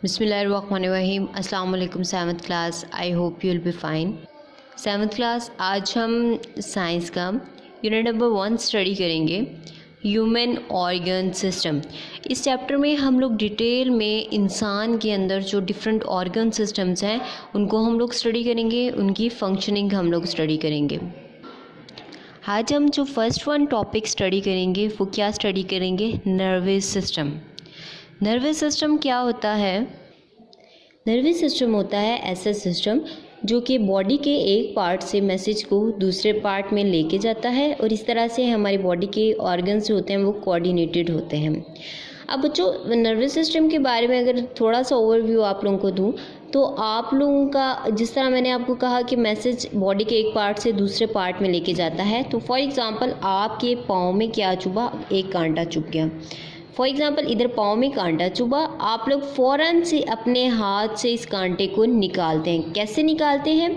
बिस्मिल्लाहिर्रहमानिर्रहीम। अस्सलाम वालेकुम seventh class. I hope you will be fine. Seventh class, आज हम साइंस का यूनिट नंबर 1 स्टडी करेंगे, ह्यूमन ऑर्गन सिस्टम। इस चैप्टर में हम लोग डिटेल में इंसान के अंदर जो डिफरेंट ऑर्गन सिस्टम्स हैं उनको हम लोग स्टडी करेंगे, उनकी फंक्शनिंग हम लोग स्टडी करेंगे। आज हम जो फर्स्ट वन टॉपिक स्टडी करेंगे वो क्या स्टडी करेंगे? Nervous system. नर्वस सिस्टम क्या होता है? नर्वस सिस्टम होता है ऐसा सिस्टम जो कि बॉडी के एक पार्ट से मैसेज को दूसरे पार्ट में लेके जाता है और इस तरह से हमारी बॉडी के ऑर्गन्स जो होते हैं वो कोऑर्डिनेटेड होते हैं। अब बच्चों, नर्वस सिस्टम के बारे में अगर थोड़ा सा ओवरव्यू आप लोगों को दूं तो आप लोगों का, जिस तरह मैंने आपको कहा कि मैसेज बॉडी के एक पार्ट से दूसरे पार्ट में लेके जाता है, तो फॉर एग्ज़ाम्पल आपके पाँव में क्या चुभा? एक कांटा चुभ गया। फॉर एग्ज़ाम्पल इधर पाँव में कांटा चुभा, आप लोग फ़ौरन से अपने हाथ से इस कांटे को निकालते हैं। कैसे निकालते हैं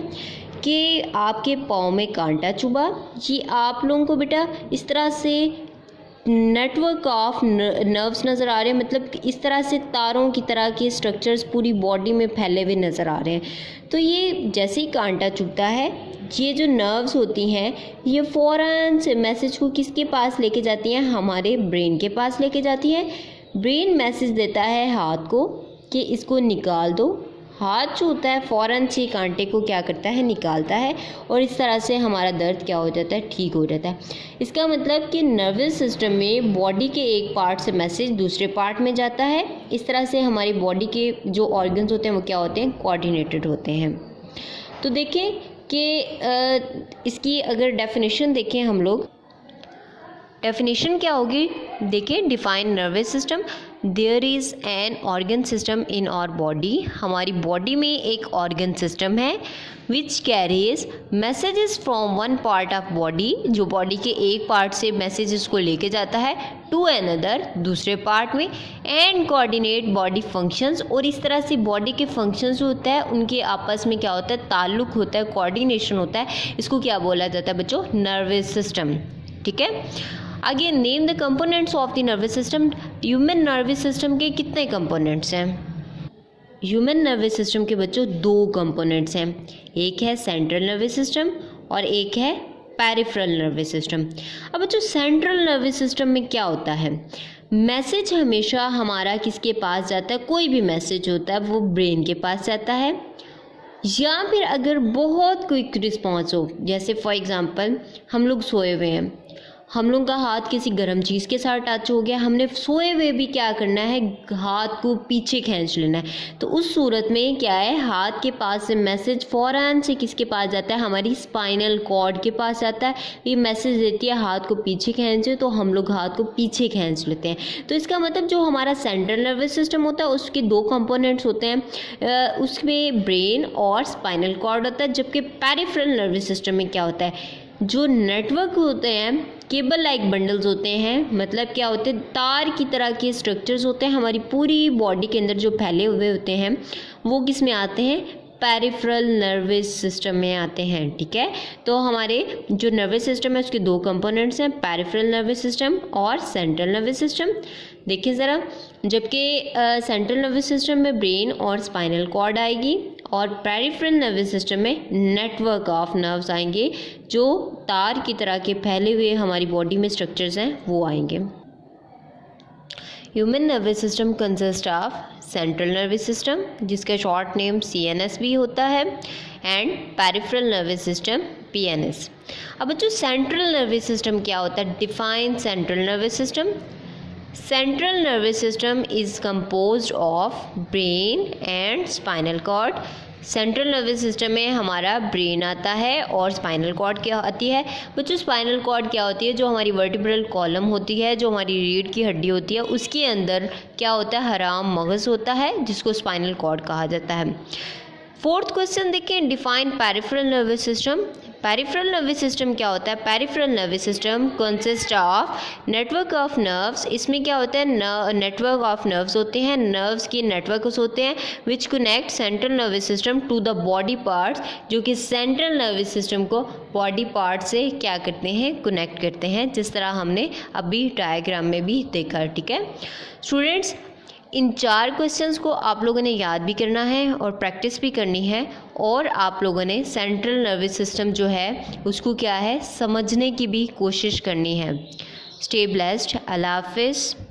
कि आपके पाँव में कांटा चुभा, ये आप लोगों को बेटा इस तरह से नेटवर्क ऑफ नर्व्स नज़र आ रहे हैं, मतलब इस तरह से तारों की तरह के स्ट्रक्चर्स पूरी बॉडी में फैले हुए नज़र आ रहे हैं। तो ये जैसे ही कांटा चुभता है, ये जो नर्व्स होती हैं ये फ़ौरन से मैसेज को किसके पास लेके जाती हैं? हमारे ब्रेन के पास लेके जाती हैं। ब्रेन मैसेज देता है हाथ को कि इसको निकाल दो। हाथ जो होता है फ़ौरन से कांटे को क्या करता है? निकालता है, और इस तरह से हमारा दर्द क्या हो जाता है? ठीक हो जाता है। इसका मतलब कि नर्वस सिस्टम में बॉडी के एक पार्ट से मैसेज दूसरे पार्ट में जाता है। इस तरह से हमारी बॉडी के जो ऑर्गन्स होते हैं वो क्या होते हैं? कोऑर्डिनेटेड होते हैं। तो देखें कि इसकी अगर डेफिनेशन देखें हम लोग, डेफिनेशन क्या होगी? देखिए, define nervous system, there is an organ system in our body. हमारी बॉडी में एक ऑर्गन सिस्टम है which carries messages from one part of body, जो बॉडी के एक पार्ट से मैसेजेस को लेके जाता है टू अनदर, दूसरे पार्ट में, एंड कोऑर्डिनेट बॉडी फंक्शंस। और इस तरह से बॉडी के फंक्शंस जो होता है उनके आपस में क्या होता है? ताल्लुक होता है, कोऑर्डिनेशन होता है। इसको क्या बोला जाता है बच्चों? Nervous system. ठीक है। आगे, name the components of the nervous system. Human nervous system के कितने कंपोनेंट्स हैं? ह्यूमन नर्वस सिस्टम के बच्चों 2 कंपोनेंट्स हैं। एक है सेंट्रल नर्वस सिस्टम और एक है पेरिफेरल नर्वस सिस्टम। अब बच्चों, सेंट्रल नर्वस सिस्टम में क्या होता है? मैसेज हमेशा हमारा किसके पास जाता है? कोई भी मैसेज होता है वो ब्रेन के पास जाता है, या फिर अगर बहुत क्विक रिस्पॉन्स हो, जैसे फॉर एग्ज़ाम्पल हम लोग सोए हुए हैं, हम लोग का हाथ किसी गर्म चीज़ के साथ टच हो गया, हमने सोए हुए भी क्या करना है? हाथ को पीछे खींच लेना है। तो उस सूरत में क्या है? हाथ के पास से मैसेज फ़ौरन से किसके पास जाता है? हमारी स्पाइनल कॉर्ड के पास जाता है। ये मैसेज देती है हाथ को पीछे खींचे, तो हम लोग हाथ को पीछे खींच लेते हैं। तो इसका मतलब जो हमारा सेंट्रल नर्वस सिस्टम होता है उसके 2 कंपोनेंट्स होते हैं, उसमें ब्रेन और स्पाइनल कॉर्ड होता है। जबकि पेरिफेरल नर्वस सिस्टम में क्या होता है? जो नेटवर्क होते हैं, केबल लाइक बंडल्स होते हैं, मतलब क्या होते हैं? तार की तरह के स्ट्रक्चर्स होते हैं हमारी पूरी बॉडी के अंदर जो फैले हुए होते हैं, वो किस में आते हैं? पेरिफेरल नर्वस सिस्टम में आते हैं। ठीक है। तो हमारे जो नर्वस सिस्टम है उसके 2 कंपोनेंट्स हैं, पेरिफेरल नर्वस सिस्टम और सेंट्रल नर्वस सिस्टम। देखिए ज़रा, जबकि सेंट्रल नर्वस सिस्टम में ब्रेन और स्पाइनल कॉर्ड आएगी और पेरिफेरल नर्वस सिस्टम में नेटवर्क ऑफ नर्व्स आएंगे, जो तार की तरह के फैले हुए हमारी बॉडी में स्ट्रक्चर्स हैं वो आएंगे। Human nervous system consist of central nervous system, जिसका शॉर्ट नेम CNS भी होता है, and peripheral nervous system PNS। अब बच्चों, सेंट्रल नर्वस सिस्टम क्या होता है? Define central nervous system. Central nervous system is composed of brain and spinal cord. Central nervous system में हमारा ब्रेन आता है और स्पाइनल कॉर्ड क्या आती है बच्चों? स्पाइनल कॉर्ड क्या होती है? जो हमारी वर्टिब्रल कॉलम होती है, जो हमारी रीढ़ की हड्डी होती है, उसके अंदर क्या होता है? हराम मगज़ होता है, जिसको स्पाइनल कॉर्ड कहा जाता है। 4th क्वेश्चन देखें, define peripheral nervous system. Peripheral nervous system क्या होता है? Peripheral nervous system consist of network of nerves. इसमें क्या होता है? नेटवर्क ऑफ नर्व्स होते हैं, नर्व्स के नेटवर्क्स होते हैं which connect central nervous system to the body parts, जो कि सेंट्रल नर्वस सिस्टम को बॉडी पार्ट से क्या करते हैं? कनेक्ट करते हैं, जिस तरह हमने अभी डायग्राम में भी देखा। ठीक है स्टूडेंट्स, इन 4 क्वेश्चंस को आप लोगों ने याद भी करना है और प्रैक्टिस भी करनी है, और आप लोगों ने सेंट्रल नर्वस सिस्टम जो है उसको क्या है समझने की भी कोशिश करनी है। Stay blessed. अल्लाह हाफिज़।